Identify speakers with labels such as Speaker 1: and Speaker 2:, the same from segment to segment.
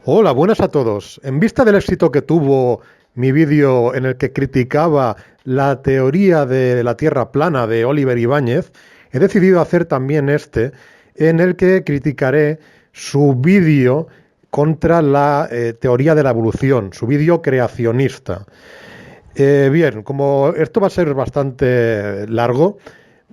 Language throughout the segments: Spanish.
Speaker 1: Hola, buenas a todos. En vista del éxito que tuvo mi vídeo en el que criticaba la teoría de la Tierra plana de Oliver Ibáñez, he decidido hacer también este, en el que criticaré su vídeo contra la teoría de la evolución, su vídeo creacionista. Bien, como esto va a ser bastante largo,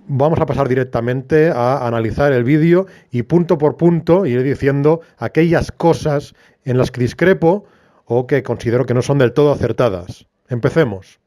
Speaker 1: vamos a pasar directamente a analizar el vídeo y punto por punto iré diciendo aquellas cosas en las que discrepo o que considero que no son del todo acertadas. Empecemos.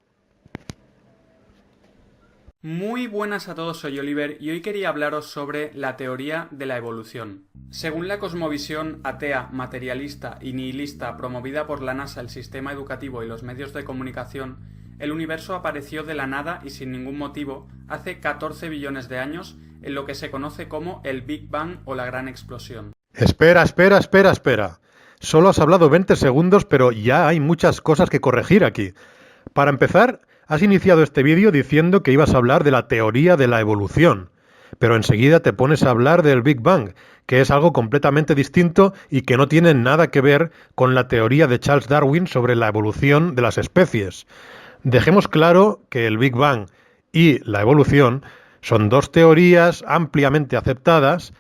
Speaker 2: Muy buenas a todos, soy Oliver y hoy quería hablaros sobre la teoría de la evolución. Según la cosmovisión atea, materialista y nihilista promovida por la NASA, el sistema educativo y los medios de comunicación, el universo apareció de la nada y sin ningún motivo hace 14 billones de años en lo que se conoce como el Big Bang o la Gran Explosión.
Speaker 1: Espera. Solo has hablado 20 segundos, pero ya hay muchas cosas que corregir aquí. Para empezar, has iniciado este vídeo diciendo que ibas a hablar de la teoría de la evolución, pero enseguida te pones a hablar del Big Bang, que es algo completamente distinto y que no tiene nada que ver con la teoría de Charles Darwin sobre la evolución de las especies. Dejemos claro que el Big Bang y la evolución son dos teorías ampliamente aceptadas,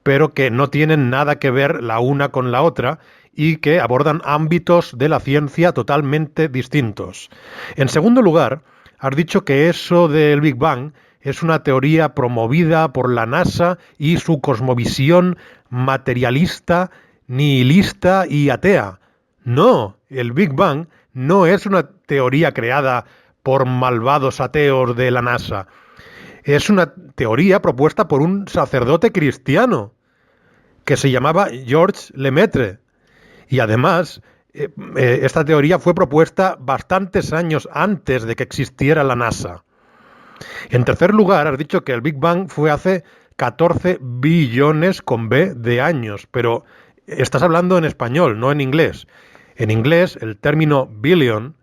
Speaker 1: pero que no tienen nada que ver la una con la otra y que abordan ámbitos de la ciencia totalmente distintos. En segundo lugar, has dicho que eso del Big Bang es una teoría promovida por la NASA y su cosmovisión materialista, nihilista y atea. No, el Big Bang no es una teoría creada por malvados ateos de la NASA. Es una teoría propuesta por un sacerdote cristiano que se llamaba Georges Lemaitre. Y además, esta teoría fue propuesta bastantes años antes de que existiera la NASA. En tercer lugar, has dicho que el Big Bang fue hace 14 billones con B de años, pero estás hablando en español, no en inglés. En inglés, el término billion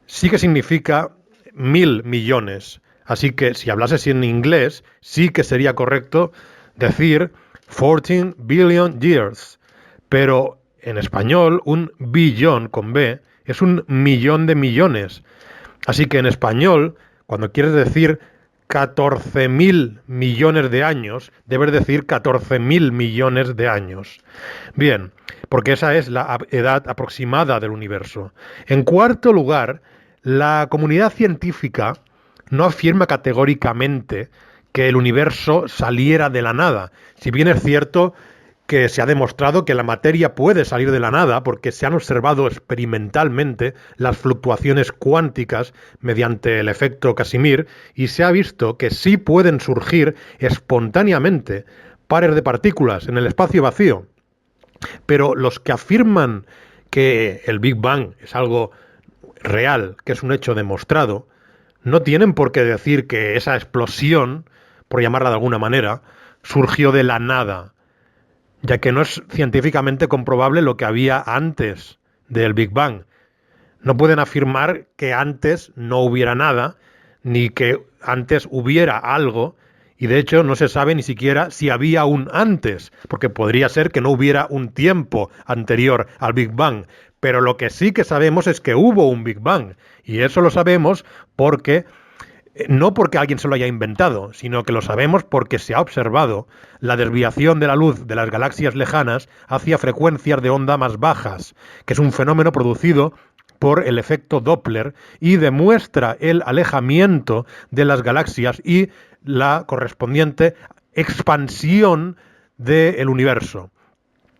Speaker 1: sí que significa 1.000 millones. Así que si hablases en inglés, sí que sería correcto decir 14 billion years. Pero en español, un billón con B es un millón de millones. Así que en español, cuando quieres decir 14.000 millones de años, debes decir 14.000 millones de años. Bien, porque esa es la edad aproximada del universo. En cuarto lugar, la comunidad científica no afirma categóricamente que el universo saliera de la nada, si bien es cierto que se ha demostrado que la materia puede salir de la nada porque se han observado experimentalmente las fluctuaciones cuánticas mediante el efecto Casimir y se ha visto que sí pueden surgir espontáneamente pares de partículas en el espacio vacío. Pero los que afirman que el Big Bang es algo real, que es un hecho demostrado, no tienen por qué decir que esa explosión, por llamarla de alguna manera, surgió de la nada, ya que no es científicamente comprobable lo que había antes del Big Bang. No pueden afirmar que antes no hubiera nada, ni que antes hubiera algo, y de hecho no se sabe ni siquiera si había un antes, porque podría ser que no hubiera un tiempo anterior al Big Bang. Pero lo que sí que sabemos es que hubo un Big Bang, y eso lo sabemos porque no porque alguien se lo haya inventado, sino que lo sabemos porque se ha observado la desviación de la luz de las galaxias lejanas hacia frecuencias de onda más bajas, que es un fenómeno producido por el efecto Doppler y demuestra el alejamiento de las galaxias y la correspondiente expansión del universo.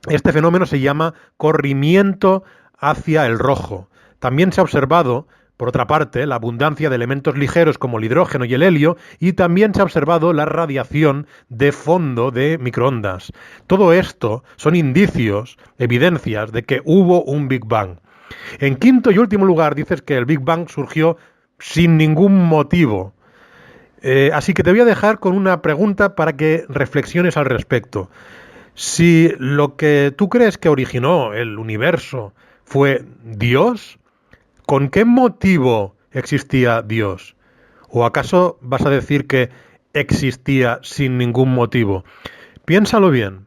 Speaker 1: Este fenómeno se llama corrimiento hacia el rojo. También se ha observado, por otra parte, la abundancia de elementos ligeros como el hidrógeno y el helio, y también se ha observado la radiación de fondo de microondas. Todo esto son indicios, evidencias de que hubo un Big Bang. En quinto y último lugar, dices que el Big Bang surgió sin ningún motivo. Así que te voy a dejar con una pregunta para que reflexiones al respecto. Si lo que tú crees que originó el universo fue Dios, ¿con qué motivo existía Dios? ¿O acaso vas a decir que existía sin ningún motivo? Piénsalo bien.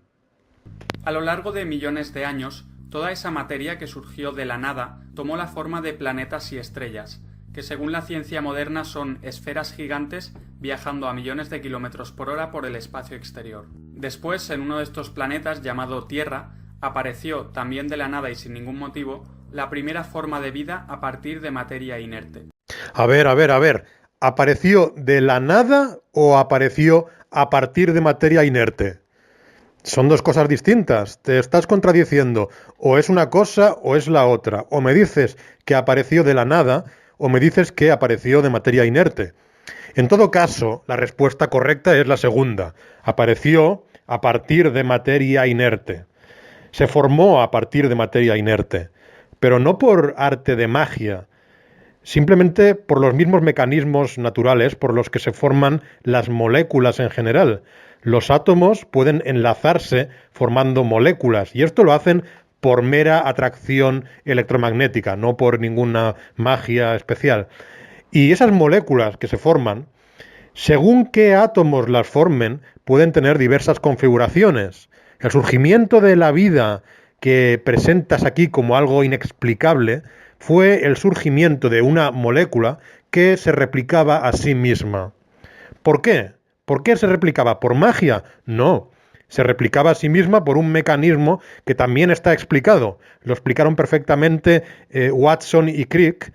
Speaker 2: A lo largo de millones de años, Toda esa materia que surgió de la nada tomó la forma de planetas y estrellas, que según la ciencia moderna son esferas gigantes viajando a millones de kilómetros por hora por el espacio exterior. Después, en uno de estos planetas llamado Tierra, apareció, también de la nada y sin ningún motivo, la primera forma de vida a partir de materia inerte.
Speaker 1: A ver. ¿Apareció de la nada o apareció a partir de materia inerte? Son dos cosas distintas. Te estás contradiciendo. O es una cosa o es la otra. O me dices que apareció de la nada o me dices que apareció de materia inerte. En todo caso, la respuesta correcta es la segunda. Apareció a partir de materia inerte. Se formó a partir de materia inerte, pero no por arte de magia, simplemente por los mismos mecanismos naturales por los que se forman las moléculas en general. Los átomos pueden enlazarse formando moléculas y esto lo hacen por mera atracción electromagnética, no por ninguna magia especial. Y esas moléculas que se forman, según qué átomos las formen, pueden tener diversas configuraciones. El surgimiento de la vida que presentas aquí como algo inexplicable fue el surgimiento de una molécula que se replicaba a sí misma. ¿Por qué? ¿Por qué se replicaba? ¿Por magia? No. Se replicaba a sí misma por un mecanismo que también está explicado. Lo explicaron perfectamente Watson y Crick.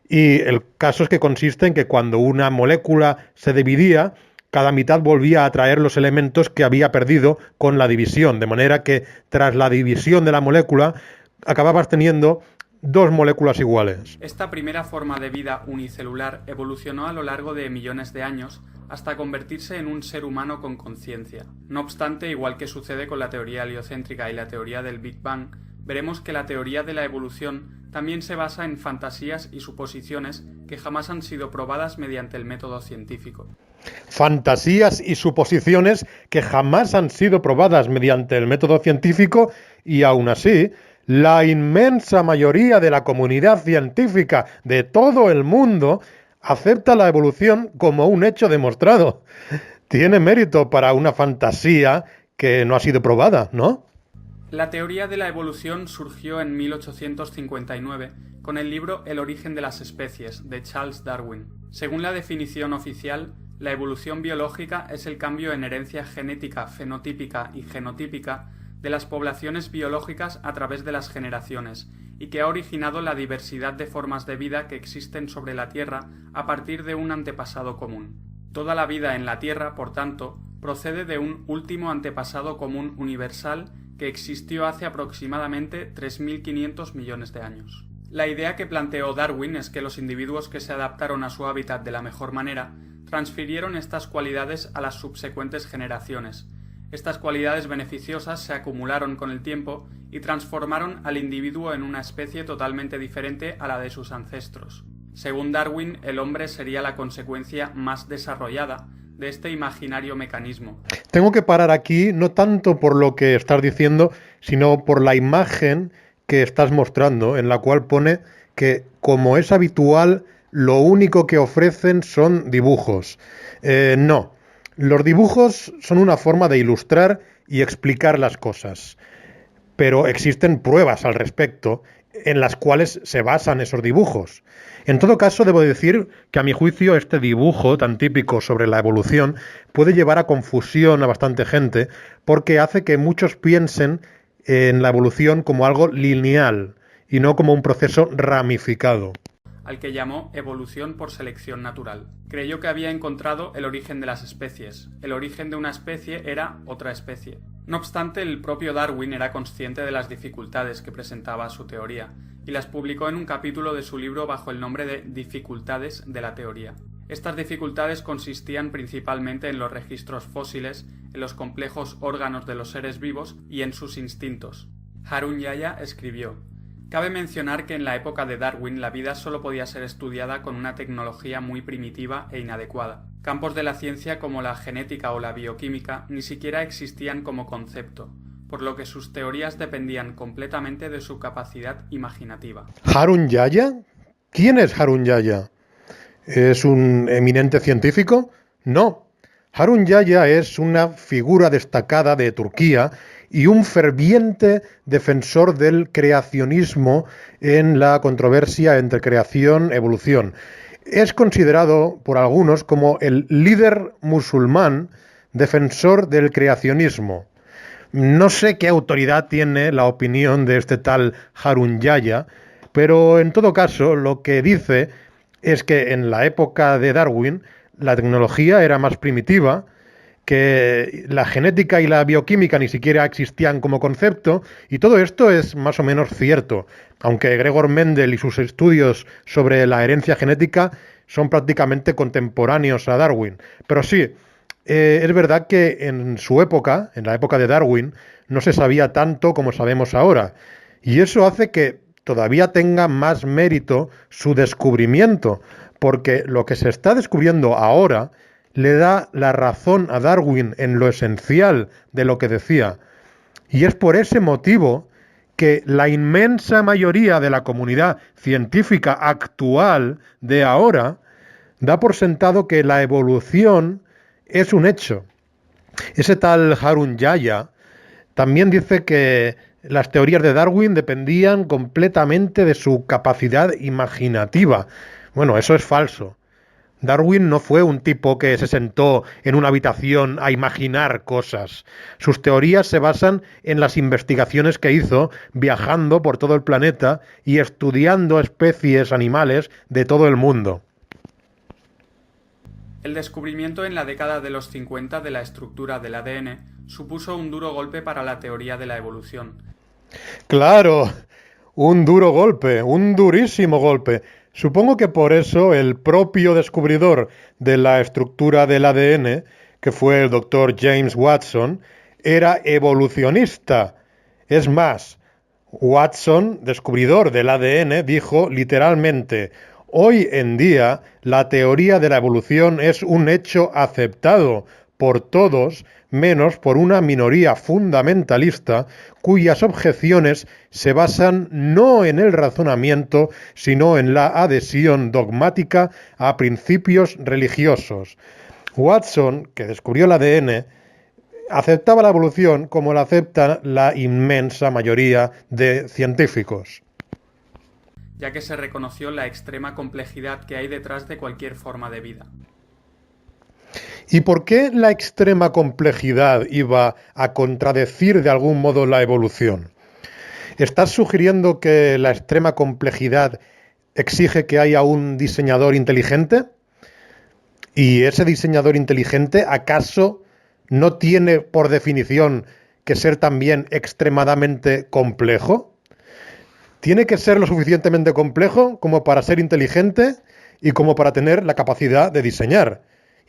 Speaker 1: Y el caso es que consiste en que cuando una molécula se dividía, cada mitad volvía a atraer los elementos que había perdido con la división, de manera que tras la división de la molécula acababas teniendo dos moléculas iguales.
Speaker 2: Esta primera forma de vida unicelular evolucionó a lo largo de millones de años hasta convertirse en un ser humano con conciencia. No obstante, igual que sucede con la teoría heliocéntrica y la teoría del Big Bang, veremos que la teoría de la evolución también se basa en fantasías y suposiciones que jamás han sido probadas mediante el método científico.
Speaker 1: Fantasías y suposiciones que jamás han sido probadas mediante el método científico y aún así, la inmensa mayoría de la comunidad científica de todo el mundo acepta la evolución como un hecho demostrado. Tiene mérito para una fantasía que no ha sido probada, ¿no?
Speaker 2: La teoría de la evolución surgió en 1859 con el libro El origen de las especies, de Charles Darwin. Según la definición oficial, la evolución biológica es el cambio en herencia genética, fenotípica y genotípica de las poblaciones biológicas a través de las generaciones, y que ha originado la diversidad de formas de vida que existen sobre la Tierra a partir de un antepasado común. Toda la vida en la Tierra, por tanto, procede de un último antepasado común universal que existió hace aproximadamente 3.500 millones de años. La idea que planteó Darwin es que los individuos que se adaptaron a su hábitat de la mejor manera transfirieron estas cualidades a las subsecuentes generaciones. Estas cualidades beneficiosas se acumularon con el tiempo y transformaron al individuo en una especie totalmente diferente a la de sus ancestros. Según Darwin, el hombre sería la consecuencia más desarrollada de este imaginario mecanismo.
Speaker 1: Tengo que parar aquí, no tanto por lo que estás diciendo, sino por la imagen que estás mostrando, en la cual pone que, como es habitual, lo único que ofrecen son dibujos. No, los dibujos son una forma de ilustrar y explicar las cosas, pero existen pruebas al respecto en las cuales se basan esos dibujos. En todo caso, debo decir que a mi juicio este dibujo tan típico sobre la evolución puede llevar a confusión a bastante gente porque hace que muchos piensen en la evolución como algo lineal y no como un proceso ramificado.
Speaker 2: Al que llamó evolución por selección natural. Creyó que había encontrado el origen de las especies. El origen de una especie era otra especie. No obstante, el propio Darwin era consciente de las dificultades que presentaba su teoría, y las publicó en un capítulo de su libro bajo el nombre de Dificultades de la teoría. Estas dificultades consistían principalmente en los registros fósiles, en los complejos órganos de los seres vivos y en sus instintos. Harun Yahya escribió: cabe mencionar que en la época de Darwin la vida solo podía ser estudiada con una tecnología muy primitiva e inadecuada. Campos de la ciencia como la genética o la bioquímica ni siquiera existían como concepto, por lo que sus teorías dependían completamente de su capacidad imaginativa.
Speaker 1: ¿Harun Yahya? ¿Quién es Harun Yahya? ¿Es un eminente científico? No. Harun Yahya es una figura destacada de Turquía y un ferviente defensor del creacionismo en la controversia entre creación y evolución. Es considerado por algunos como el líder musulmán defensor del creacionismo. No sé qué autoridad tiene la opinión de este tal Harun Yahya, pero en todo caso lo que dice es que en la época de Darwin la tecnología era más primitiva, que la genética y la bioquímica ni siquiera existían como concepto, y todo esto es más o menos cierto, aunque Gregor Mendel y sus estudios sobre la herencia genética son prácticamente contemporáneos a Darwin. Pero sí, es verdad que en su época, en la época de Darwin, no se sabía tanto como sabemos ahora, y eso hace que todavía tenga más mérito su descubrimiento, porque lo que se está descubriendo ahora le da la razón a Darwin en lo esencial de lo que decía. Y es por ese motivo que la inmensa mayoría de la comunidad científica actual de ahora da por sentado que la evolución es un hecho. Ese tal Harun Yahya también dice que las teorías de Darwin dependían completamente de su capacidad imaginativa. Bueno, eso es falso. Darwin no fue un tipo que se sentó en una habitación a imaginar cosas. Sus teorías se basan en las investigaciones que hizo viajando por todo el planeta y estudiando especies animales de todo el mundo.
Speaker 2: El descubrimiento en la década de los 50 de la estructura del ADN supuso un duro golpe para la teoría de la evolución.
Speaker 1: Claro, un duro golpe, un durísimo golpe. Supongo que por eso el propio descubridor de la estructura del ADN, que fue el doctor James Watson, era evolucionista. Es más, Watson, descubridor del ADN, dijo literalmente: hoy en día la teoría de la evolución es un hecho aceptado por todos, menos por una minoría fundamentalista cuyas objeciones se basan no en el razonamiento, sino en la adhesión dogmática a principios religiosos. Watson, que descubrió el ADN, aceptaba la evolución como la acepta la inmensa mayoría de científicos.
Speaker 2: Ya que se reconoció la extrema complejidad que hay detrás de cualquier forma de vida.
Speaker 1: ¿Y por qué la extrema complejidad iba a contradecir de algún modo la evolución? ¿Estás sugiriendo que la extrema complejidad exige que haya un diseñador inteligente? ¿Y ese diseñador inteligente acaso no tiene por definición que ser también extremadamente complejo? ¿Tiene que ser lo suficientemente complejo como para ser inteligente y como para tener la capacidad de diseñar?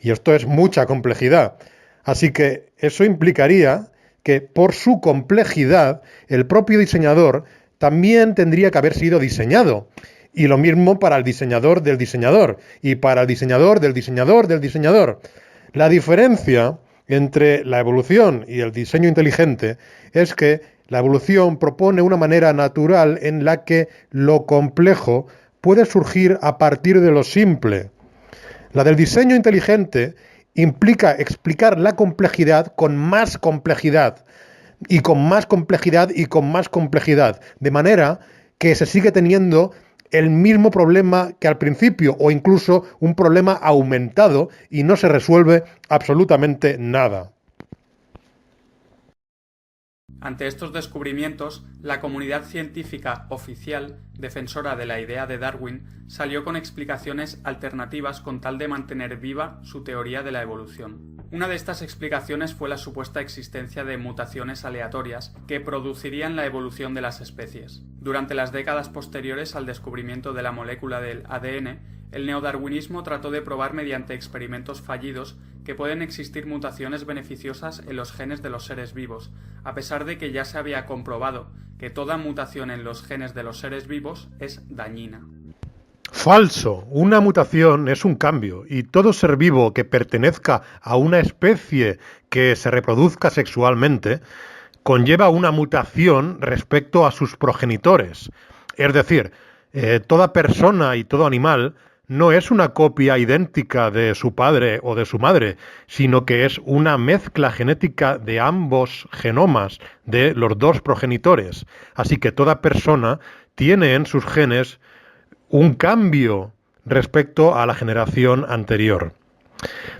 Speaker 1: Y esto es mucha complejidad. Así que eso implicaría que por su complejidad el propio diseñador también tendría que haber sido diseñado. Y lo mismo para el diseñador del diseñador y para el diseñador del diseñador del diseñador. La diferencia entre la evolución y el diseño inteligente es que la evolución propone una manera natural en la que lo complejo puede surgir a partir de lo simple. La del diseño inteligente implica explicar la complejidad con más complejidad, y con más complejidad y con más complejidad, de manera que se sigue teniendo el mismo problema que al principio, o incluso un problema aumentado, y no se resuelve absolutamente nada.
Speaker 2: Ante estos descubrimientos, la comunidad científica oficial, defensora de la idea de Darwin, salió con explicaciones alternativas con tal de mantener viva su teoría de la evolución. Una de estas explicaciones fue la supuesta existencia de mutaciones aleatorias que producirían la evolución de las especies. Durante las décadas posteriores al descubrimiento de la molécula del ADN, el neodarwinismo trató de probar mediante experimentos fallidos que pueden existir mutaciones beneficiosas en los genes de los seres vivos, a pesar de que ya se había comprobado que toda mutación en los genes de los seres vivos es dañina.
Speaker 1: Falso. Una mutación es un cambio, y todo ser vivo que pertenezca a una especie que se reproduzca sexualmente conlleva una mutación respecto a sus progenitores. Es decir, toda persona y todo animal no es una copia idéntica de su padre o de su madre, sino que es una mezcla genética de ambos genomas, de los dos progenitores. Así que toda persona tiene en sus genes un cambio respecto a la generación anterior.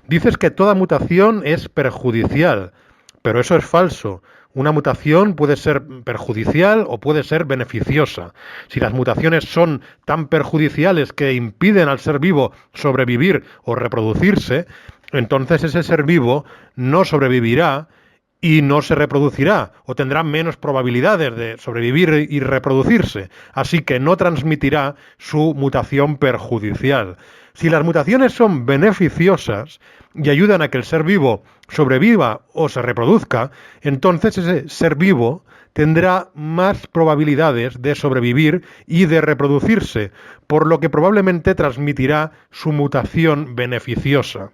Speaker 1: Dices que toda mutación es perjudicial, pero eso es falso. Una mutación puede ser perjudicial o puede ser beneficiosa. Si las mutaciones son tan perjudiciales que impiden al ser vivo sobrevivir o reproducirse, entonces ese ser vivo no sobrevivirá y no se reproducirá o tendrá menos probabilidades de sobrevivir y reproducirse, así que no transmitirá su mutación perjudicial. Si las mutaciones son beneficiosas y ayudan a que el ser vivo sobreviva o se reproduzca, entonces ese ser vivo tendrá más probabilidades de sobrevivir y de reproducirse, por lo que probablemente transmitirá su mutación beneficiosa.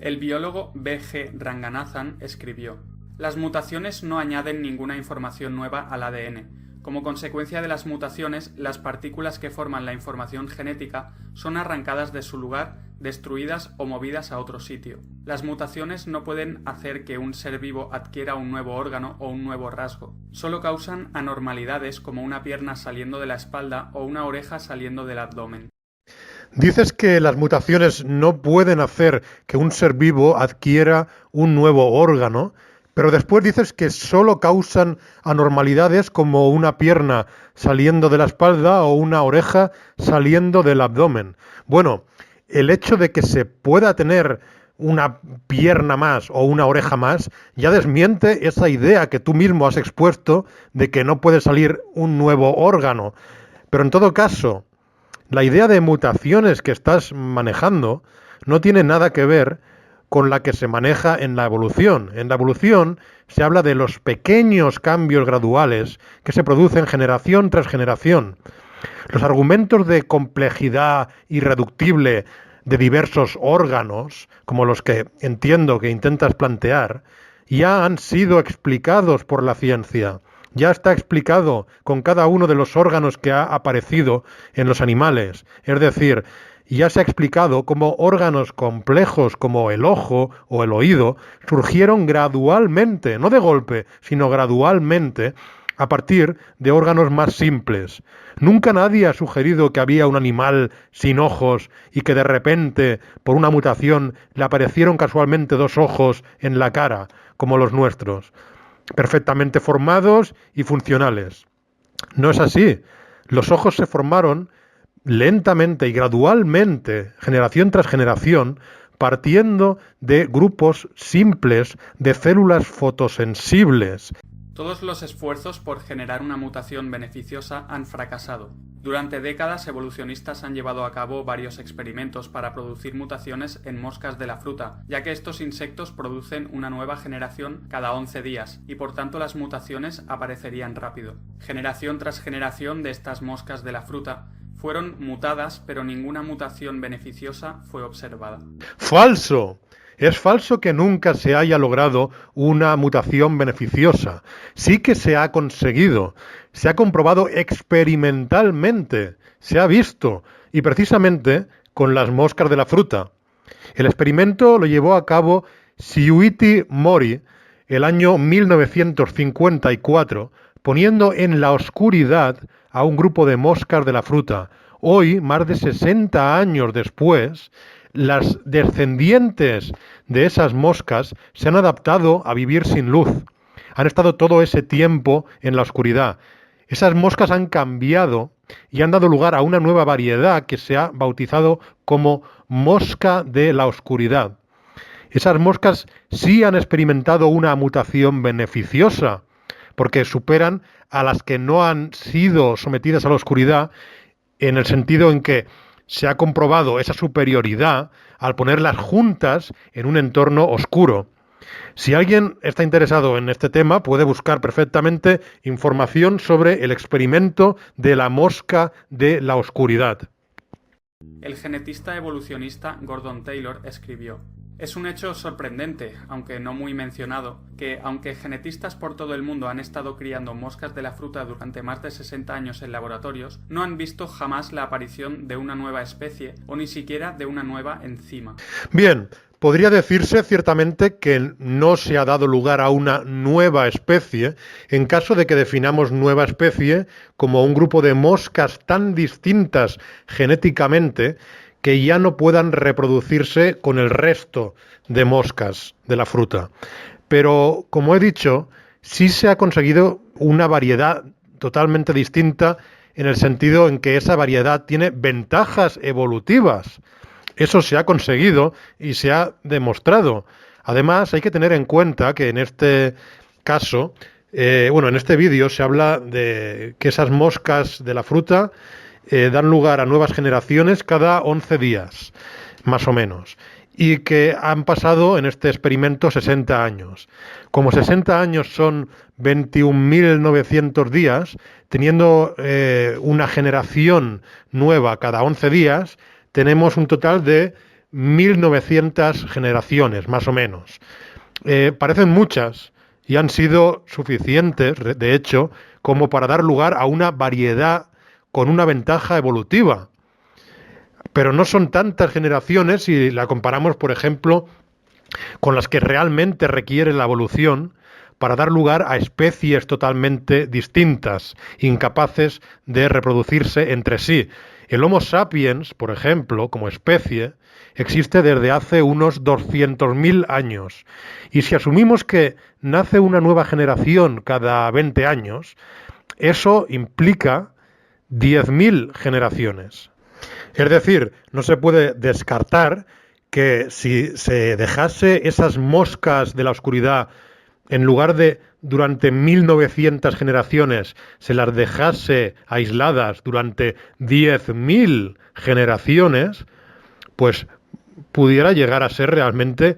Speaker 2: El biólogo B.G. Ranganathan escribió: las mutaciones no añaden ninguna información nueva al ADN. Como consecuencia de las mutaciones, las partículas que forman la información genética son arrancadas de su lugar, destruidas o movidas a otro sitio. Las mutaciones no pueden hacer que un ser vivo adquiera un nuevo órgano o un nuevo rasgo. Solo causan anormalidades como una pierna saliendo de la espalda o una oreja saliendo del abdomen.
Speaker 1: Dices que las mutaciones no pueden hacer que un ser vivo adquiera un nuevo órgano, pero después dices que solo causan anormalidades como una pierna saliendo de la espalda o una oreja saliendo del abdomen. Bueno, el hecho de que se pueda tener una pierna más o una oreja más ya desmiente esa idea que tú mismo has expuesto de que no puede salir un nuevo órgano. Pero en todo caso, la idea de mutaciones que estás manejando no tiene nada que ver con la que se maneja en la evolución. En la evolución se habla de los pequeños cambios graduales que se producen generación tras generación. Los argumentos de complejidad irreductible de diversos órganos, como los que entiendo que intentas plantear, ya han sido explicados por la ciencia. Ya está explicado con cada uno de los órganos que ha aparecido en los animales. Es decir, ya se ha explicado cómo órganos complejos como el ojo o el oído surgieron gradualmente, no de golpe, sino gradualmente, a partir de órganos más simples. Nunca nadie ha sugerido que había un animal sin ojos y que de repente, por una mutación, le aparecieron casualmente dos ojos en la cara, como los nuestros, perfectamente formados y funcionales. No es así. Los ojos se formaron lentamente y gradualmente, generación tras generación, partiendo de grupos simples de células fotosensibles.
Speaker 2: Todos los esfuerzos por generar una mutación beneficiosa han fracasado. Durante décadas, evolucionistas han llevado a cabo varios experimentos para producir mutaciones en moscas de la fruta, ya que estos insectos producen una nueva generación cada 11 días, y por tanto las mutaciones aparecerían rápido. Generación tras generación de estas moscas de la fruta fueron mutadas, pero ninguna mutación beneficiosa fue observada.
Speaker 1: ¡Falso! Es falso que nunca se haya logrado una mutación beneficiosa. Sí que se ha conseguido, se ha comprobado experimentalmente, se ha visto, y precisamente con las moscas de la fruta. El experimento lo llevó a cabo Shinichi Mori el año 1954, poniendo en la oscuridad a un grupo de moscas de la fruta. Hoy, más de 60 años después, las descendientes de esas moscas se han adaptado a vivir sin luz. Han estado todo ese tiempo en la oscuridad. Esas moscas han cambiado y han dado lugar a una nueva variedad que se ha bautizado como mosca de la oscuridad. Esas moscas sí han experimentado una mutación beneficiosa, porque superan a las que no han sido sometidas a la oscuridad, en el sentido en que se ha comprobado esa superioridad al ponerlas juntas en un entorno oscuro. Si alguien está interesado en este tema, puede buscar perfectamente información sobre el experimento de la mosca de la oscuridad.
Speaker 2: El genetista evolucionista Gordon Taylor escribió: Es un hecho sorprendente, aunque no muy mencionado, que aunque genetistas por todo el mundo han estado criando moscas de la fruta durante más de 60 años en laboratorios, no han visto jamás la aparición de una nueva especie o ni siquiera de una nueva enzima.
Speaker 1: Bien, podría decirse ciertamente que no se ha dado lugar a una nueva especie en caso de que definamos nueva especie como un grupo de moscas tan distintas genéticamente que ya no puedan reproducirse con el resto de moscas de la fruta. Pero, como he dicho, sí se ha conseguido una variedad totalmente distinta en el sentido en que esa variedad tiene ventajas evolutivas. Eso se ha conseguido y se ha demostrado. Además, hay que tener en cuenta que en este caso, en este vídeo se habla de que esas moscas de la fruta dan lugar a nuevas generaciones cada 11 días, más o menos, y que han pasado en este experimento 60 años. Como 60 años son 21.900 días, teniendo una generación nueva cada 11 días, tenemos un total de 1.900 generaciones, más o menos. Parecen muchas y han sido suficientes, de hecho, como para dar lugar a una variedad con una ventaja evolutiva. Pero no son tantas generaciones si la comparamos, por ejemplo, con las que realmente requiere la evolución para dar lugar a especies totalmente distintas, incapaces de reproducirse entre sí. El Homo sapiens, por ejemplo, como especie, existe desde hace unos 200.000 años. Y si asumimos que nace una nueva generación cada 20 años, eso implica 10.000 generaciones. Es decir, no se puede descartar que si se dejase esas moscas de la oscuridad, en lugar de durante 1.900 generaciones, se las dejase aisladas durante 10.000 generaciones, pues pudiera llegar a ser realmente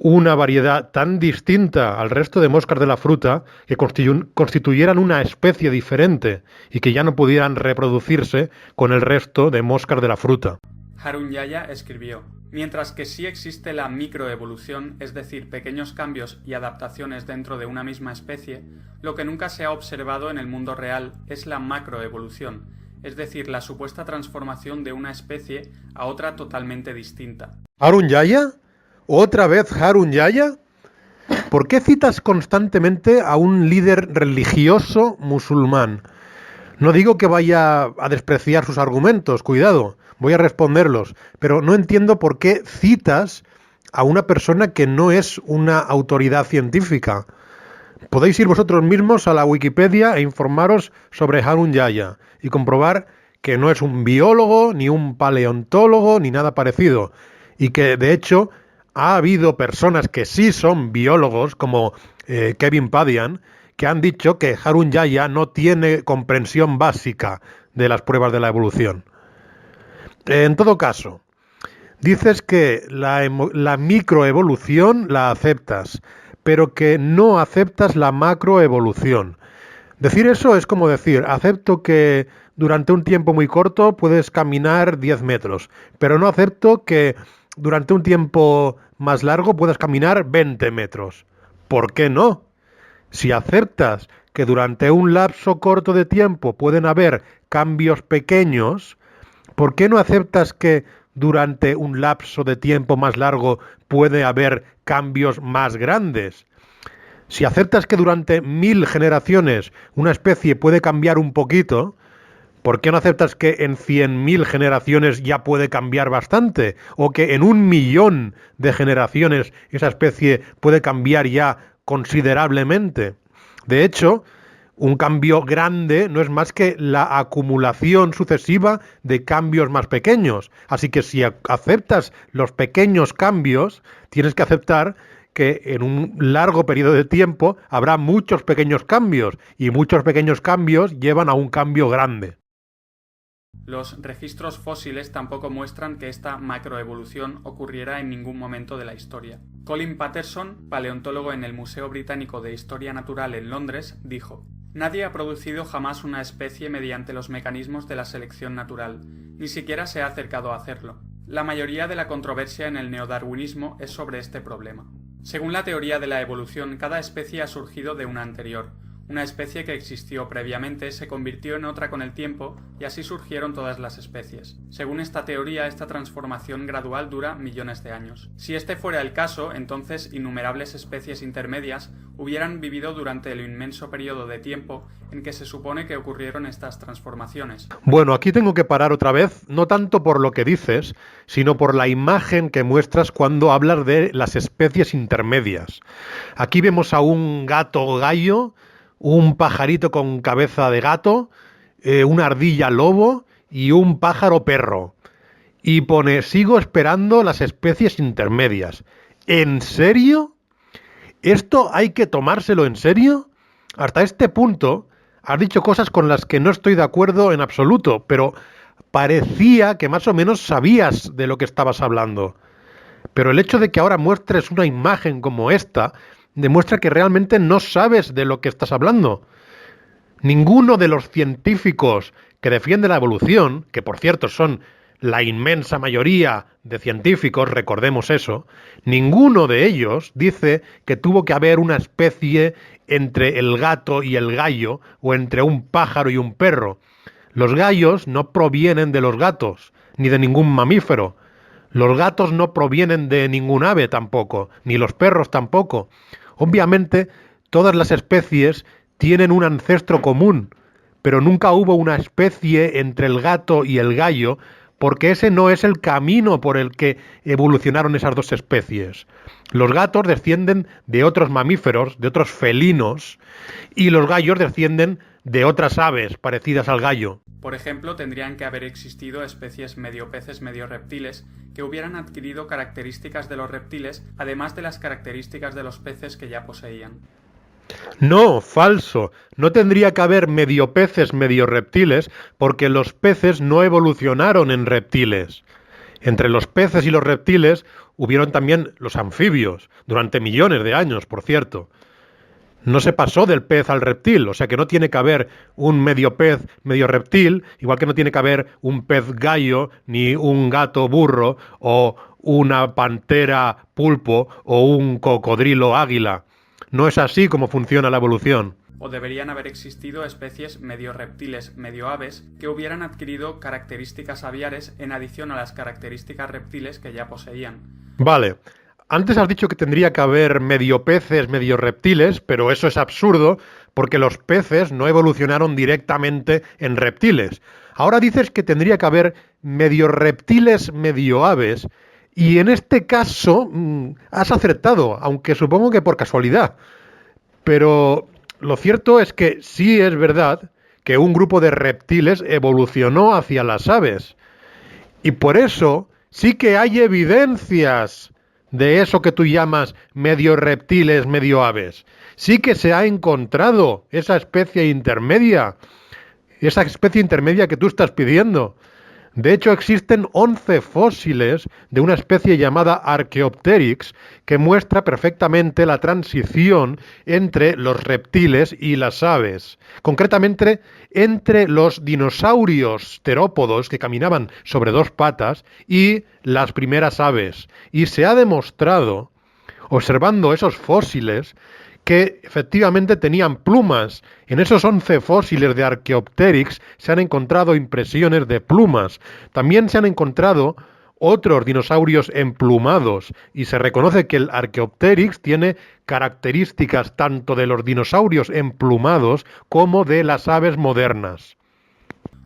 Speaker 1: una variedad tan distinta al resto de moscas de la fruta que constituyeran una especie diferente y que ya no pudieran reproducirse con el resto de moscas de la fruta.
Speaker 2: Harun Yahya escribió: mientras que sí existe la microevolución, es decir, pequeños cambios y adaptaciones dentro de una misma especie, lo que nunca se ha observado en el mundo real es la macroevolución, es decir, la supuesta transformación de una especie a otra totalmente distinta.
Speaker 1: ¿Harun Yahya? ¿Otra vez Harun Yahya? ¿Por qué citas constantemente a un líder religioso musulmán? No digo que vaya a despreciar sus argumentos, cuidado, voy a responderlos, pero no entiendo por qué citas a una persona que no es una autoridad científica. Podéis ir vosotros mismos a la Wikipedia e informaros sobre Harun Yahya y comprobar que no es un biólogo, ni un paleontólogo, ni nada parecido, y que de hecho ha habido personas que sí son biólogos, como Kevin Padian, que han dicho que Harun Yahya no tiene comprensión básica de las pruebas de la evolución. En todo caso, dices que la microevolución la aceptas, pero que no aceptas la macroevolución. Decir eso es como decir, acepto que durante un tiempo muy corto puedes caminar 10 metros, pero no acepto que durante un tiempo más largo puedas caminar 20 metros. ¿Por qué no? Si aceptas que durante un lapso corto de tiempo pueden haber cambios pequeños, ¿por qué no aceptas que durante un lapso de tiempo más largo puede haber cambios más grandes? Si aceptas que durante 1.000 generaciones una especie puede cambiar un poquito, ¿por qué no aceptas que en 100.000 generaciones ya puede cambiar bastante? ¿O que en 1.000.000 de generaciones esa especie puede cambiar ya considerablemente? De hecho, un cambio grande no es más que la acumulación sucesiva de cambios más pequeños. Así que si aceptas los pequeños cambios, tienes que aceptar que en un largo periodo de tiempo habrá muchos pequeños cambios, y muchos pequeños cambios llevan a un cambio grande.
Speaker 2: Los registros fósiles tampoco muestran que esta macroevolución ocurriera en ningún momento de la historia. Colin Patterson, paleontólogo en el Museo Británico de Historia Natural en Londres, dijo: nadie ha producido jamás una especie mediante los mecanismos de la selección natural, ni siquiera se ha acercado a hacerlo. La mayoría de la controversia en el neodarwinismo es sobre este problema. Según la teoría de la evolución, cada especie ha surgido de una anterior. Una especie que existió previamente se convirtió en otra con el tiempo y así surgieron todas las especies. Según esta teoría, esta transformación gradual dura millones de años. Si este fuera el caso, entonces innumerables especies intermedias hubieran vivido durante el inmenso periodo de tiempo en que se supone que ocurrieron estas transformaciones.
Speaker 1: Bueno, aquí tengo que parar otra vez, no tanto por lo que dices, sino por la imagen que muestras cuando hablas de las especies intermedias. Aquí vemos a un gato gallo, un pajarito con cabeza de gato, una ardilla lobo y un pájaro perro. Y pone, sigo esperando las especies intermedias. ¿En serio? ¿Esto hay que tomárselo en serio? Hasta este punto has dicho cosas con las que no estoy de acuerdo en absoluto, pero parecía que más o menos sabías de lo que estabas hablando. Pero el hecho de que ahora muestres una imagen como esta demuestra que realmente no sabes de lo que estás hablando. Ninguno de los científicos que defienden la evolución, que por cierto son la inmensa mayoría de científicos, recordemos eso, ninguno de ellos dice que tuvo que haber una especie entre el gato y el gallo o entre un pájaro y un perro. Los gallos no provienen de los gatos, ni de ningún mamífero. Los gatos no provienen de ningún ave tampoco, ni los perros tampoco. Obviamente, todas las especies tienen un ancestro común, pero nunca hubo una especie entre el gato y el gallo, porque ese no es el camino por el que evolucionaron esas dos especies. Los gatos descienden de otros mamíferos, de otros felinos, y los gallos descienden de otras aves parecidas al gallo.
Speaker 2: Por ejemplo, tendrían que haber existido especies medio peces, medio reptiles, que hubieran adquirido características de los reptiles, además de las características de los peces que ya poseían.
Speaker 1: No, falso. No tendría que haber medio peces, medio reptiles, porque los peces no evolucionaron en reptiles. Entre los peces y los reptiles hubieron también los anfibios, durante millones de años, por cierto. No se pasó del pez al reptil, o sea que no tiene que haber un medio pez, medio reptil, igual que no tiene que haber un pez gallo, ni un gato burro, o una pantera pulpo, o un cocodrilo águila. No es así como funciona la evolución.
Speaker 2: O deberían haber existido especies medio reptiles, medio aves, que hubieran adquirido características aviares en adición a las características reptiles que ya poseían.
Speaker 1: Vale. Antes has dicho que tendría que haber medio peces, medio reptiles, pero eso es absurdo porque los peces no evolucionaron directamente en reptiles. Ahora dices que tendría que haber medio reptiles, medio aves, y en este caso has acertado, aunque supongo que por casualidad. Pero lo cierto es que sí es verdad que un grupo de reptiles evolucionó hacia las aves. Y por eso sí que hay evidencias de eso que tú llamas medio reptiles, medio aves. Sí que se ha encontrado esa especie intermedia que tú estás pidiendo. De hecho, existen 11 fósiles de una especie llamada Archaeopteryx que muestra perfectamente la transición entre los reptiles y las aves. Concretamente, entre los dinosaurios terópodos que caminaban sobre dos patas y las primeras aves. Y se ha demostrado, observando esos fósiles, que efectivamente tenían plumas. En esos 11 fósiles de Archaeopteryx se han encontrado impresiones de plumas. También se han encontrado otros dinosaurios emplumados y se reconoce que el Archaeopteryx tiene características tanto de los dinosaurios emplumados como de las aves modernas.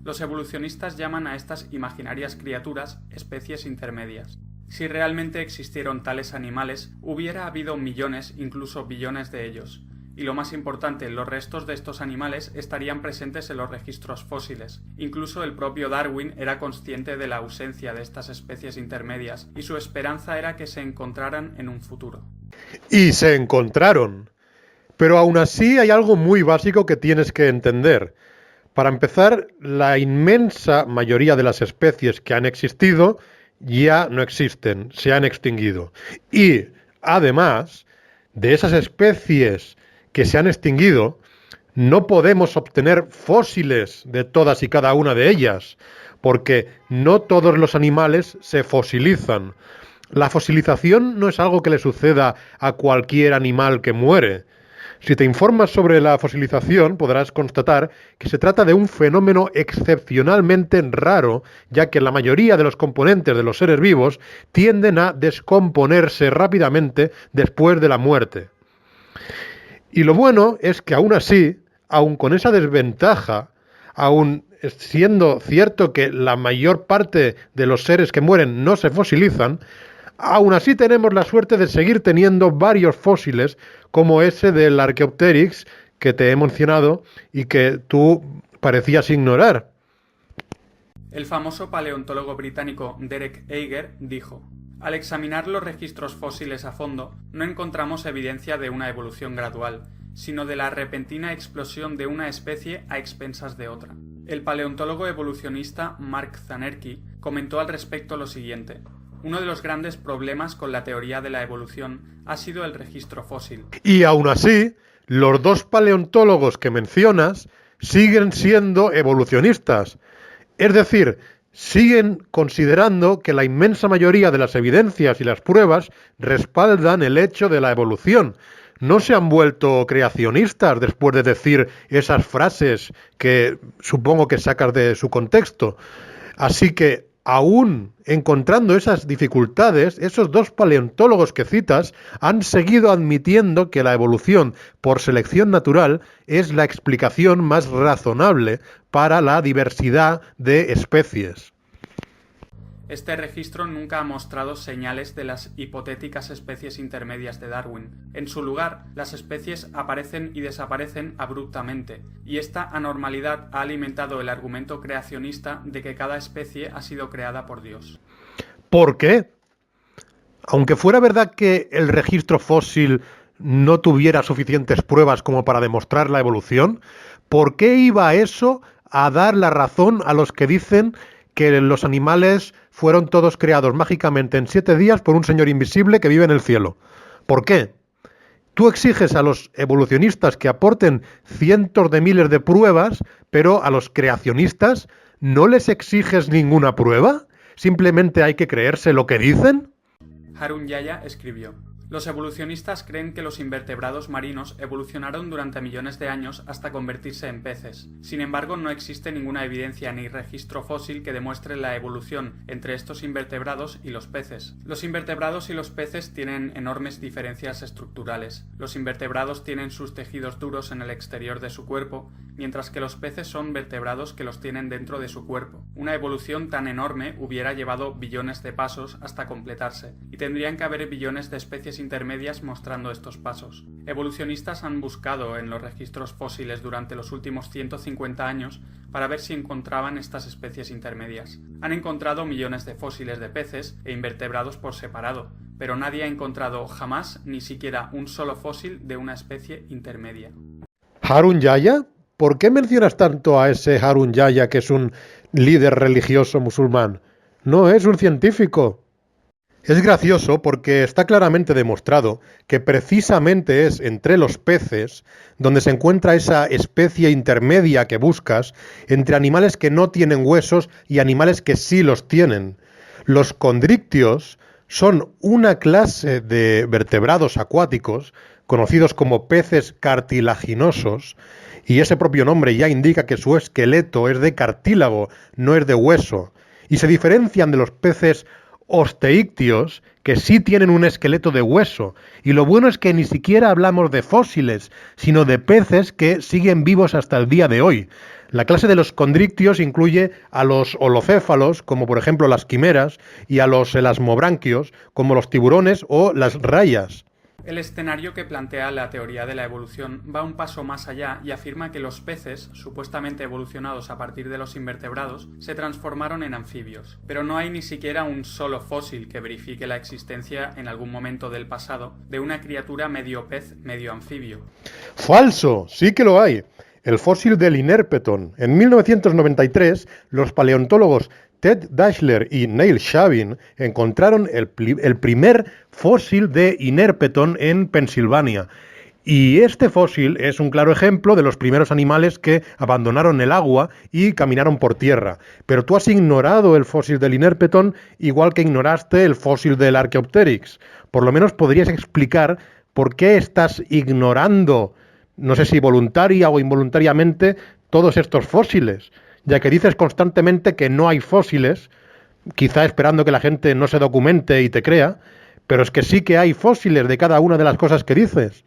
Speaker 2: Los evolucionistas llaman a estas imaginarias criaturas especies intermedias. Si realmente existieron tales animales, hubiera habido millones, incluso billones de ellos. Y lo más importante, los restos de estos animales estarían presentes en los registros fósiles. Incluso el propio Darwin era consciente de la ausencia de estas especies intermedias, y su esperanza era que se encontraran en un futuro.
Speaker 1: Y se encontraron. Pero aún así hay algo muy básico que tienes que entender. Para empezar, la inmensa mayoría de las especies que han existido ya no existen, se han extinguido. Y, además, de esas especies que se han extinguido, No podemos obtener fósiles de todas y cada una de ellas, porque no todos los animales se fosilizan. La fosilización no es algo que le suceda a cualquier animal que muere. Si te informas sobre la fosilización, podrás constatar que se trata de un fenómeno excepcionalmente raro, ya que la mayoría de los componentes de los seres vivos tienden a descomponerse rápidamente después de la muerte. Y lo bueno es que aún así, aun con esa desventaja, aun siendo cierto que la mayor parte de los seres que mueren no se fosilizan, aún así tenemos la suerte de seguir teniendo varios fósiles como ese del Archaeopteryx que te he mencionado y que tú parecías ignorar.
Speaker 2: El famoso paleontólogo británico Derek Eiger dijo: al examinar los registros fósiles a fondo, no encontramos evidencia de una evolución gradual, sino de la repentina explosión de una especie a expensas de otra. El paleontólogo evolucionista Mark Zanerky comentó al respecto lo siguiente: uno de los grandes problemas con la teoría de la evolución ha sido el registro fósil.
Speaker 1: Y aún así, los dos paleontólogos que mencionas siguen siendo evolucionistas. Es decir, siguen considerando que la inmensa mayoría de las evidencias y las pruebas respaldan el hecho de la evolución. No se han vuelto creacionistas después de decir esas frases que supongo que sacas de su contexto. Así que, aún encontrando esas dificultades, esos dos paleontólogos que citas han seguido admitiendo que la evolución por selección natural es la explicación más razonable para la diversidad de especies.
Speaker 2: Este registro nunca ha mostrado señales de las hipotéticas especies intermedias de Darwin. En su lugar, las especies aparecen y desaparecen abruptamente, y esta anormalidad ha alimentado el argumento creacionista de que cada especie ha sido creada por Dios.
Speaker 1: ¿Por qué? Aunque fuera verdad que el registro fósil no tuviera suficientes pruebas como para demostrar la evolución, ¿por qué iba eso a dar la razón a los que dicen que los animales fueron todos creados mágicamente en 7 días por un señor invisible que vive en el cielo? ¿Por qué? Tú exiges a los evolucionistas que aporten cientos de miles de pruebas, pero a los creacionistas no les exiges ninguna prueba. ¿Simplemente hay que creerse lo que dicen?
Speaker 2: Harun Yahya escribió: los evolucionistas creen que los invertebrados marinos evolucionaron durante millones de años hasta convertirse en peces. Sin embargo, no existe ninguna evidencia ni registro fósil que demuestre la evolución entre estos invertebrados y los peces. Los invertebrados y los peces tienen enormes diferencias estructurales. Los invertebrados tienen sus tejidos duros en el exterior de su cuerpo, mientras que los peces son vertebrados que los tienen dentro de su cuerpo. Una evolución tan enorme hubiera llevado billones de pasos hasta completarse, y tendrían que haber billones de especies intermedias mostrando estos pasos. Evolucionistas han buscado en los registros fósiles durante los últimos 150 años para ver si encontraban estas especies intermedias. Han encontrado millones de fósiles de peces e invertebrados por separado, pero nadie ha encontrado jamás ni siquiera un solo fósil de una especie intermedia.
Speaker 1: ¿Harun Yahya? ¿Por qué mencionas tanto a ese Harun Yahya, que es un líder religioso musulmán? No es un científico. Es gracioso porque está claramente demostrado que precisamente es entre los peces donde se encuentra esa especie intermedia que buscas entre animales que no tienen huesos y animales que sí los tienen. Los condrictios son una clase de vertebrados acuáticos conocidos como peces cartilaginosos, y ese propio nombre ya indica que su esqueleto es de cartílago, no es de hueso, y se diferencian de los peces osteíctios, que sí tienen un esqueleto de hueso. Y lo bueno es que ni siquiera hablamos de fósiles, sino de peces que siguen vivos hasta el día de hoy. La clase de los condrictios incluye a los holocéfalos, como por ejemplo las quimeras, y a los elasmobranquios, como los tiburones o las rayas.
Speaker 2: El escenario que plantea la teoría de la evolución va un paso más allá y afirma que los peces, supuestamente evolucionados a partir de los invertebrados, se transformaron en anfibios. Pero no hay ni siquiera un solo fósil que verifique la existencia en algún momento del pasado de una criatura medio pez, medio anfibio.
Speaker 1: ¡Falso! Sí que lo hay. El fósil del Inerpeton. En 1993, los paleontólogos Ted Dashler y Neil Shavin encontraron el primer fósil de Inerpeton en Pensilvania. Y este fósil es un claro ejemplo de los primeros animales que abandonaron el agua y caminaron por tierra. Pero tú has ignorado el fósil del Inerpeton igual que ignoraste el fósil del Archaeopteryx. Por lo menos podrías explicar por qué estás ignorando, no sé si voluntaria o involuntariamente, todos estos fósiles, ya que dices constantemente que no hay fósiles, quizá esperando que la gente no se documente y te crea, pero es que sí que hay fósiles de cada una de las cosas que dices.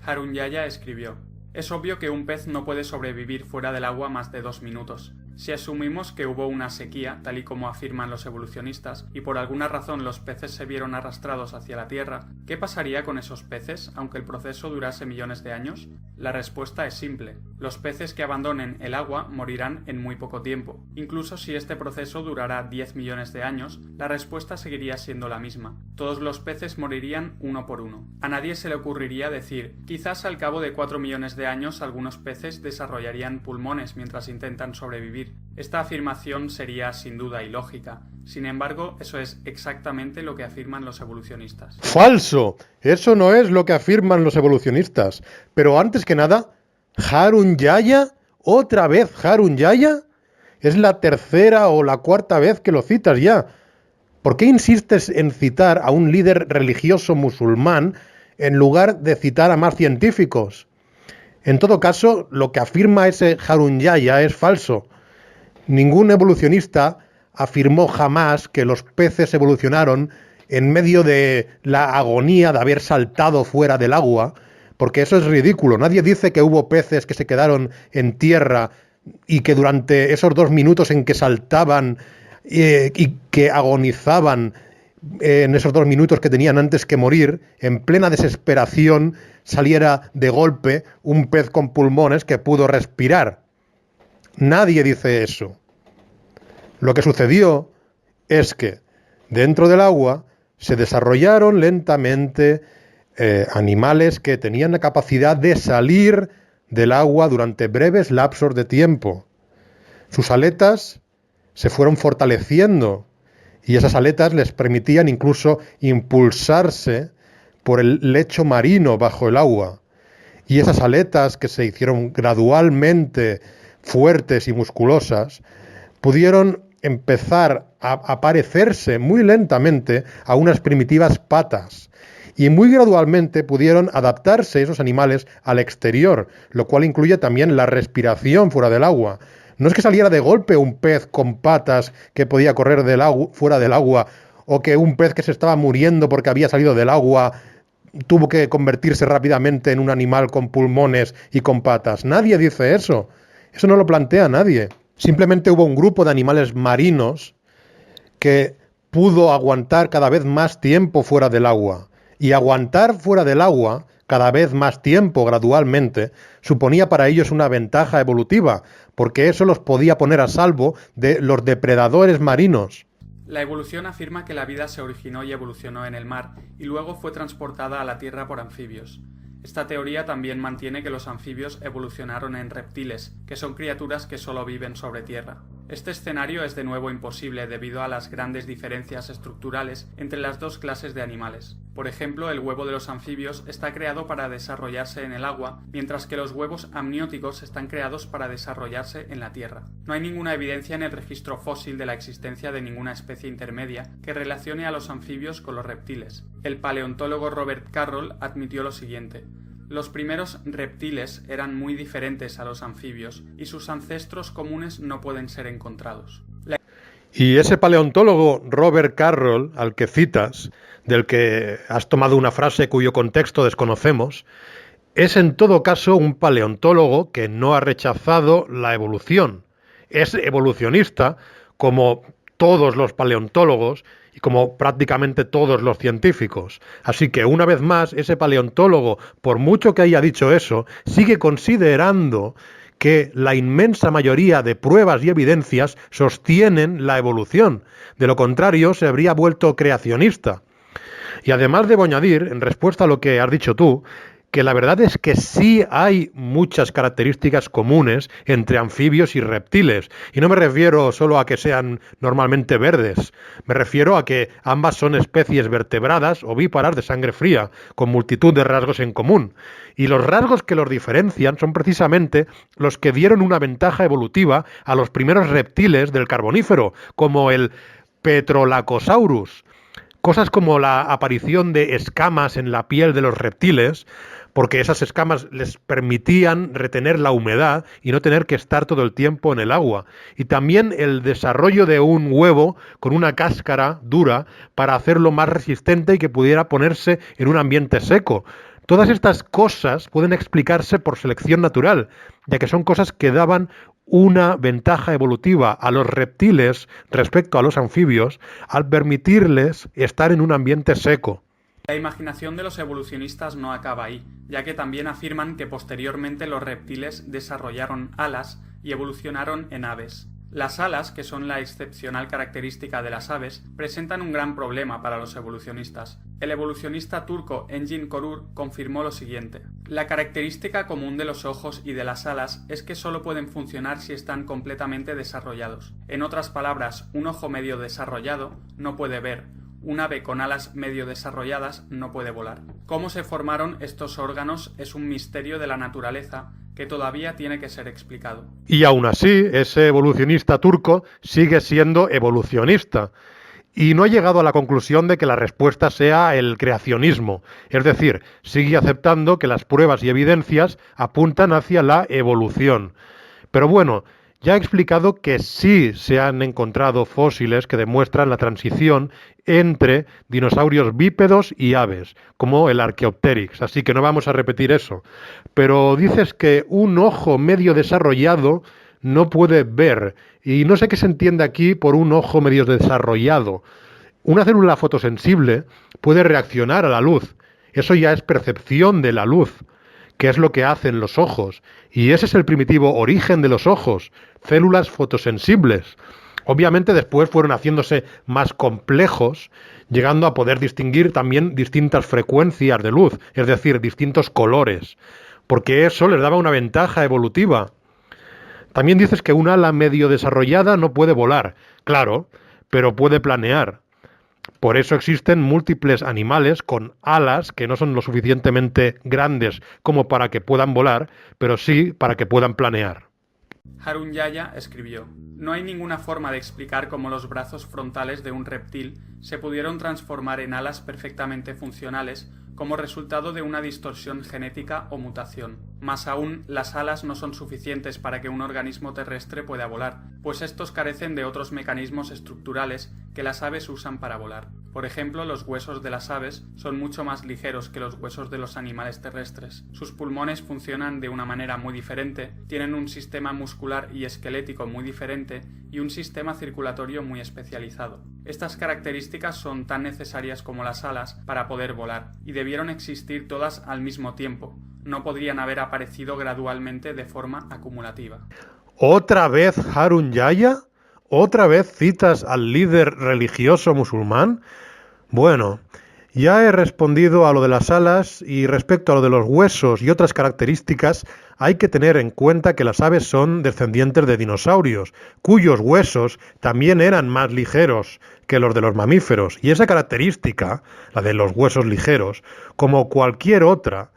Speaker 2: Harun-Yahya escribió: es obvio que un pez no puede sobrevivir fuera del agua más de 2 minutos. Si asumimos que hubo una sequía, tal y como afirman los evolucionistas, y por alguna razón los peces se vieron arrastrados hacia la Tierra, ¿qué pasaría con esos peces, aunque el proceso durase millones de años? La respuesta es simple. Los peces que abandonen el agua morirán en muy poco tiempo. Incluso si este proceso durara 10 millones de años, la respuesta seguiría siendo la misma. Todos los peces morirían uno por uno. A nadie se le ocurriría decir: quizás al cabo de 4 millones de años algunos peces desarrollarían pulmones mientras intentan sobrevivir. Esta afirmación sería sin duda ilógica. Sin embargo, eso es exactamente lo que afirman los evolucionistas.
Speaker 1: ¡Falso! Eso no es lo que afirman los evolucionistas. Pero antes que nada, ¿Harun-Yahya? ¿Otra vez Harun-Yahya? Es la tercera o la cuarta vez que lo citas ya. ¿Por qué insistes en citar a un líder religioso musulmán en lugar de citar a más científicos? En todo caso, lo que afirma ese Harun-Yahya es falso. Ningún evolucionista afirmó jamás que los peces evolucionaron en medio de la agonía de haber saltado fuera del agua, porque eso es ridículo. Nadie dice que hubo peces que se quedaron en tierra y que durante esos 2 minutos en que saltaban y que agonizaban en esos 2 minutos que tenían antes que morir, en plena desesperación, saliera de golpe un pez con pulmones que pudo respirar. Nadie dice eso. Lo que sucedió es que dentro del agua se desarrollaron lentamente animales que tenían la capacidad de salir del agua durante breves lapsos de tiempo. Sus aletas se fueron fortaleciendo y esas aletas les permitían incluso impulsarse por el lecho marino bajo el agua. Y esas aletas, que se hicieron gradualmente fuertes y musculosas, pudieron empezar a parecerse muy lentamente a unas primitivas patas. Y muy gradualmente pudieron adaptarse esos animales al exterior, lo cual incluye también la respiración fuera del agua. No es que saliera de golpe un pez con patas que podía correr del agua, fuera del agua, o que un pez que se estaba muriendo porque había salido del agua tuvo que convertirse rápidamente en un animal con pulmones y con patas. Nadie dice eso. Eso no lo plantea nadie. Simplemente hubo un grupo de animales marinos que pudo aguantar cada vez más tiempo fuera del agua. Y aguantar fuera del agua cada vez más tiempo gradualmente suponía para ellos una ventaja evolutiva, porque eso los podía poner a salvo de los depredadores marinos.
Speaker 2: La evolución afirma que la vida se originó y evolucionó en el mar, y luego fue transportada a la Tierra por anfibios. Esta teoría también mantiene que los anfibios evolucionaron en reptiles, que son criaturas que solo viven sobre tierra. Este escenario es de nuevo imposible debido a las grandes diferencias estructurales entre las dos clases de animales. Por ejemplo, el huevo de los anfibios está creado para desarrollarse en el agua, mientras que los huevos amnióticos están creados para desarrollarse en la tierra. No hay ninguna evidencia en el registro fósil de la existencia de ninguna especie intermedia que relacione a los anfibios con los reptiles. El paleontólogo Robert Carroll admitió lo siguiente: los primeros reptiles eran muy diferentes a los anfibios y sus ancestros comunes no pueden ser encontrados.
Speaker 1: Y ese paleontólogo Robert Carroll, al que citas, del que has tomado una frase cuyo contexto desconocemos, es en todo caso un paleontólogo que no ha rechazado la evolución. Es evolucionista, como todos los paleontólogos y como prácticamente todos los científicos. Así que, una vez más, ese paleontólogo, por mucho que haya dicho eso, sigue considerando que la inmensa mayoría de pruebas y evidencias sostienen la evolución. De lo contrario, se habría vuelto creacionista. Y además debo añadir, en respuesta a lo que has dicho tú, que la verdad es que sí hay muchas características comunes entre anfibios y reptiles. Y no me refiero solo a que sean normalmente verdes, me refiero a que ambas son especies vertebradas ovíparas de sangre fría, con multitud de rasgos en común. Y los rasgos que los diferencian son precisamente los que dieron una ventaja evolutiva a los primeros reptiles del Carbonífero, como el Petrolacosaurus. Cosas como la aparición de escamas en la piel de los reptiles, porque esas escamas les permitían retener la humedad y no tener que estar todo el tiempo en el agua. Y también el desarrollo de un huevo con una cáscara dura para hacerlo más resistente y que pudiera ponerse en un ambiente seco. Todas estas cosas pueden explicarse por selección natural, ya que son cosas que daban una ventaja evolutiva a los reptiles respecto a los anfibios al permitirles estar en un ambiente seco.
Speaker 2: La imaginación de los evolucionistas no acaba ahí, ya que también afirman que posteriormente los reptiles desarrollaron alas y evolucionaron en aves. Las alas, que son la excepcional característica de las aves, presentan un gran problema para los evolucionistas. El evolucionista turco Engin Korur confirmó lo siguiente: la característica común de los ojos y de las alas es que solo pueden funcionar si están completamente desarrollados. En otras palabras, un ojo medio desarrollado no puede ver. Un ave con alas medio desarrolladas no puede volar. Cómo se formaron estos órganos es un misterio de la naturaleza que todavía tiene que ser explicado.
Speaker 1: Y aún así, ese evolucionista turco sigue siendo evolucionista y no ha llegado a la conclusión de que la respuesta sea el creacionismo. Es decir, sigue aceptando que las pruebas y evidencias apuntan hacia la evolución. Pero bueno, ya he explicado que sí se han encontrado fósiles que demuestran la transición entre dinosaurios bípedos y aves, como el Archaeopteryx, así que no vamos a repetir eso. Pero dices que un ojo medio desarrollado no puede ver, y no sé qué se entiende aquí por un ojo medio desarrollado. Una célula fotosensible puede reaccionar a la luz, eso ya es percepción de la luz, que es lo que hacen los ojos, y ese es el primitivo origen de los ojos, células fotosensibles. Obviamente después fueron haciéndose más complejos, llegando a poder distinguir también distintas frecuencias de luz, es decir, distintos colores, porque eso les daba una ventaja evolutiva. También dices que un ala medio desarrollada no puede volar, claro, pero puede planear. Por eso existen múltiples animales con alas que no son lo suficientemente grandes como para que puedan volar, pero sí para que puedan planear.
Speaker 2: Harun Yahya escribió: no hay ninguna forma de explicar cómo los brazos frontales de un reptil se pudieron transformar en alas perfectamente funcionales como resultado de una distorsión genética o mutación. Más aún, las alas no son suficientes para que un organismo terrestre pueda volar, pues estos carecen de otros mecanismos estructurales que las aves usan para volar. Por ejemplo, los huesos de las aves son mucho más ligeros que los huesos de los animales terrestres. Sus pulmones funcionan de una manera muy diferente, tienen un sistema muscular y esquelético muy diferente y un sistema circulatorio muy especializado. Estas características son tan necesarias como las alas para poder volar, y debieron existir todas al mismo tiempo. No podrían haber aparecido gradualmente de forma acumulativa.
Speaker 1: ¿Otra vez Harun Yahya? ¿Otra vez citas al líder religioso musulmán? Bueno, ya he respondido a lo de las alas, y respecto a lo de los huesos y otras características, hay que tener en cuenta que las aves son descendientes de dinosaurios, cuyos huesos también eran más ligeros que los de los mamíferos, y esa característica, la de los huesos ligeros, como cualquier otra,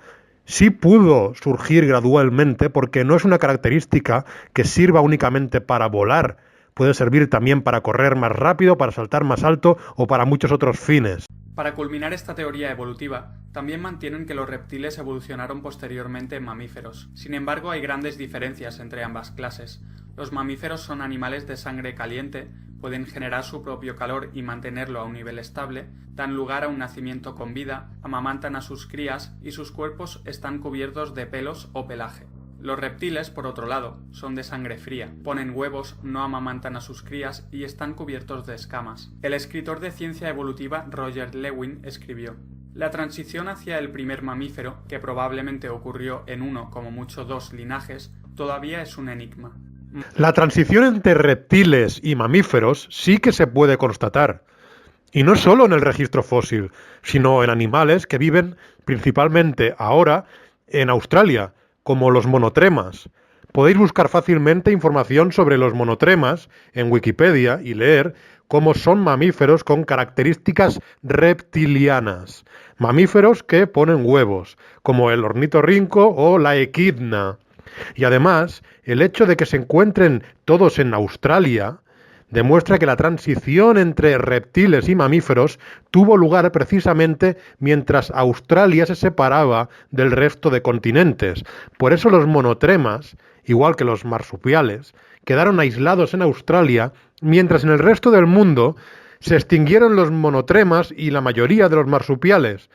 Speaker 1: sí pudo surgir gradualmente porque no es una característica que sirva únicamente para volar, puede servir también para correr más rápido, para saltar más alto o para muchos otros fines.
Speaker 2: Para culminar esta teoría evolutiva, también mantienen que los reptiles evolucionaron posteriormente en mamíferos. Sin embargo, hay grandes diferencias entre ambas clases. Los mamíferos son animales de sangre caliente, pueden generar su propio calor y mantenerlo a un nivel estable, dan lugar a un nacimiento con vida, amamantan a sus crías y sus cuerpos están cubiertos de pelos o pelaje. Los reptiles, por otro lado, son de sangre fría, ponen huevos, no amamantan a sus crías y están cubiertos de escamas. El escritor de ciencia evolutiva Roger Lewin escribió: la transición hacia el primer mamífero, que probablemente ocurrió en uno, como mucho dos linajes, todavía es un enigma.
Speaker 1: La transición entre reptiles y mamíferos sí que se puede constatar. Y no solo en el registro fósil, sino en animales que viven principalmente ahora en Australia, como los monotremas. Podéis buscar fácilmente información sobre los monotremas en Wikipedia y leer cómo son mamíferos con características reptilianas. Mamíferos que ponen huevos, como el ornitorrinco o la equidna. Y además, el hecho de que se encuentren todos en Australia demuestra que la transición entre reptiles y mamíferos tuvo lugar precisamente mientras Australia se separaba del resto de continentes. Por eso los monotremas, igual que los marsupiales, quedaron aislados en Australia, mientras en el resto del mundo se extinguieron los monotremas y la mayoría de los marsupiales.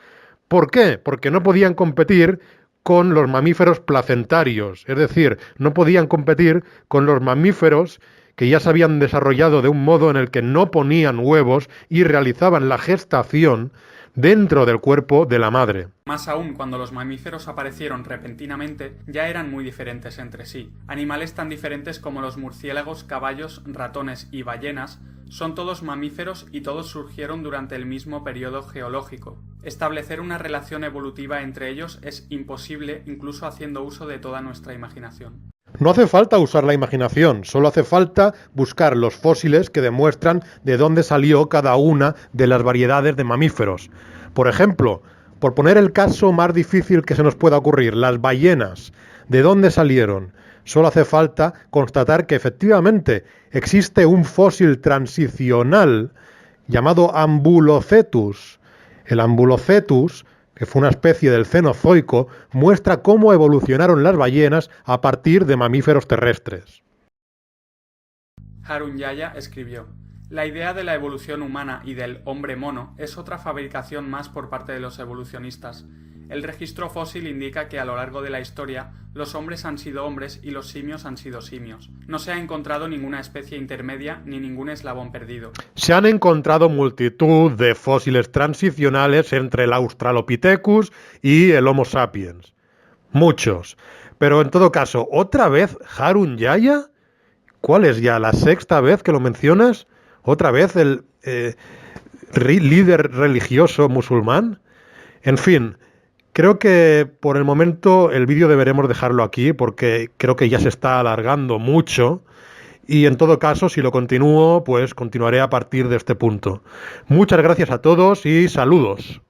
Speaker 1: ¿Por qué? Porque no podían competir con los mamíferos placentarios, es decir, no podían competir con los mamíferos que ya se habían desarrollado de un modo en el que no ponían huevos y realizaban la gestación dentro del cuerpo de la madre.
Speaker 2: Más aún, cuando los mamíferos aparecieron repentinamente, ya eran muy diferentes entre sí. Animales tan diferentes como los murciélagos, caballos, ratones y ballenas son todos mamíferos y todos surgieron durante el mismo periodo geológico. Establecer una relación evolutiva entre ellos es imposible incluso haciendo uso de toda nuestra imaginación.
Speaker 1: No hace falta usar la imaginación, solo hace falta buscar los fósiles que demuestran de dónde salió cada una de las variedades de mamíferos. Por ejemplo, por poner el caso más difícil que se nos pueda ocurrir, las ballenas, ¿de dónde salieron? Solo hace falta constatar que efectivamente existe un fósil transicional llamado Ambulocetus. El Ambulocetus, que fue una especie del Cenozoico, muestra cómo evolucionaron las ballenas a partir de mamíferos terrestres.
Speaker 2: Harun Yahya escribió: la idea de la evolución humana y del hombre mono es otra fabricación más por parte de los evolucionistas. El registro fósil indica que a lo largo de la historia los hombres han sido hombres y los simios han sido simios. No se ha encontrado ninguna especie intermedia ni ningún eslabón perdido.
Speaker 1: Se han encontrado multitud de fósiles transicionales entre el Australopithecus y el Homo sapiens. Muchos. Pero en todo caso, ¿otra vez Harun Yahya? ¿Cuál es ya la sexta vez que lo mencionas? ¿Otra vez el líder religioso musulmán? En fin, creo que por el momento el vídeo deberemos dejarlo aquí porque creo que ya se está alargando mucho y en todo caso si lo continúo pues continuaré a partir de este punto. Muchas gracias a todos y saludos.